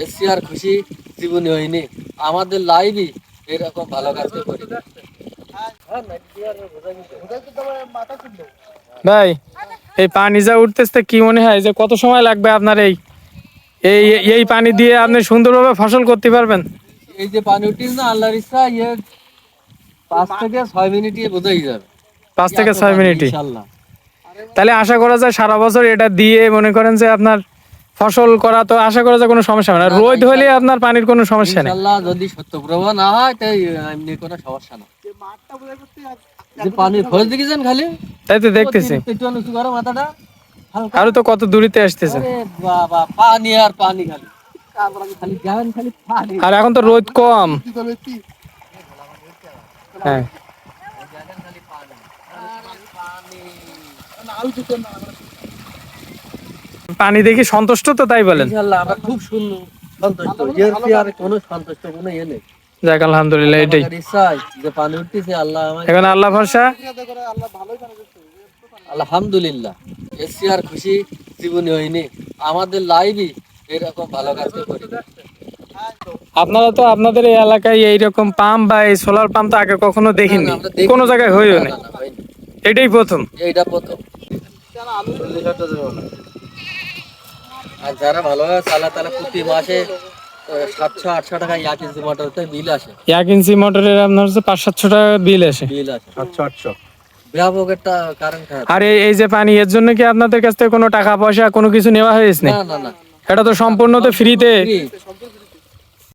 এসছি আর খুশি জীবনে হয়নি। আমাদের লাইভই এরকম ভালো কাজ করি। ভাই এই পানি যা উঠতেছে কি মনে হয় যে কত সময় লাগবে আপনার এই এই এই পানি দিয়ে আপনি সুন্দরভাবে ফসল করতে পারবেন? এই যে পানি উঠিস না, আল্লাহর ইচ্ছা 5 থেকে 6 মিনিটে বোঝাই যাবে। 5 থেকে 6 মিনিটই? ইনশাল্লাহ। তাহলে আশা করা যায় সারা বছর এটা দিয়ে মনে করেন যে আপনার ফসল করা তো আশা করা যায় কোনো সমস্যা হবে না। না, রোদ হলে ইনশাল্লাহ। আপনার পানির কোনো সমস্যা নেই। ইনশাল্লাহ যদি সত্যপ্রভা না হয় তাই এমনি কোনো সমস্যা না। যে পানির খোঁজ দেখেছেন খালি, তাই তো দেখতেছি। একটু উঁচু করো মাথাটা হালকা। আরো তো কত দূরিতে আসতেছে। আরে বাবা, পানি আর পানি খালি খালি জ্ঞান, খালি পানি। আর এখন তো রোদ কম। হ্যাঁ, পানি দেখি সন্তুষ্ট তো, তাই বলেন? ইনশাল্লাহ আমরা খুব সুন্দর সন্তুষ্ট। এর কি আর কোনো সন্তুষ্ট কোনো ইয়ে নেই। যাক আলহামদুলিল্লাহ, এটাই আমাদের ইচ্ছাই যে পানি উঠতেছে, আল্লাহ আমাকে এখন আল্লাহ ভরসা। আলহামদুলিল্লাহ। এসছি আর খুশি জীবনে হয়নি। আমাদের লাইভই এরকম ভালো কাজ করি। আপনারা তো আপনাদের এই এলাকায় এইরকম পাম্প বা এই সোলার পাম্প তো আগে কখনো না, না, দেখিনি, আমরা দেখি কোনো জায়গায় হইও না, না, না, না, হয়নি। এটাই প্রথম। এইটা প্রথম। আর যারা ভালোভাবে চালায় তাহলে প্রতি মাসে 700-800 টাকা 1 ইঞ্চি মোটরতে বিল আসে। 1 ইঞ্চি মোটরের আপনার হচ্ছে 500-700 টাকা বিল আসে। বিল আসে 700-800। ব্যাপক একটা কারেন্ট খারাপ। আর এই যে পানি, এর জন্য কি আপনাদের কাছ থেকে কোনো টাকা পয়সা কোনো কিছু নেওয়া হয়েছে? না, না, না, এটা তো সম্পূর্ণ তো ফ্রিতে। ফ্রি।